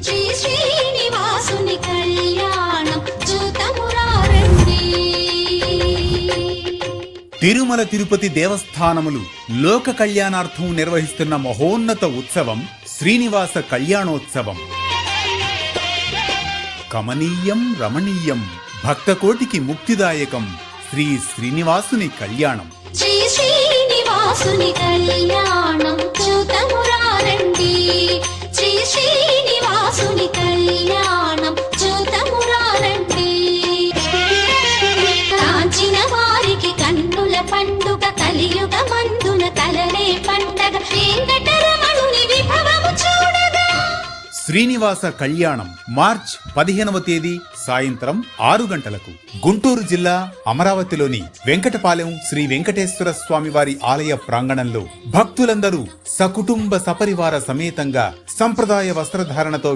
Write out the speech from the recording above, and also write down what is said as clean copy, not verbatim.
శ్రీ శ్రీనివాసుని కళ్యాణం చూతమురారండి. తిరుమల తిరుపతి దేవస్థానములు లోక కళ్యాణార్థం నిర్వహిస్తున్న మహోన్నత ఉత్సవం శ్రీనివాస కళ్యాణోత్సవం. కమనీయం రమణీయం భక్తకోటికి ముక్తిదాయకం శ్రీ శ్రీనివాసుని కళ్యాణం. శ్రీ శ్రీనివాసుని కళ్యాణం చూతమురారండి. శ్రీ శ్రీనివాసుని కళ్యాణం చూతమురారండి. కాంచిన వారికి కన్నుల పండుగ కలియుగ మందున కలలే పండగ వెంకటరమణుని విభవము చూడగా. శ్రీనివాస కళ్యాణం మార్చ్ 15వ తేదీ సాయంత్రం 6 గంటలకు గుంటూరు జిల్లా అమరావతిలోని వెంకటపాలెం శ్రీ వెంకటేశ్వర స్వామి వారి ఆలయ ప్రాంగణంలో భక్తులందరూ సకుటుంబ సపరివార సమేతంగా సంప్రదాయ వస్త్రధారణతో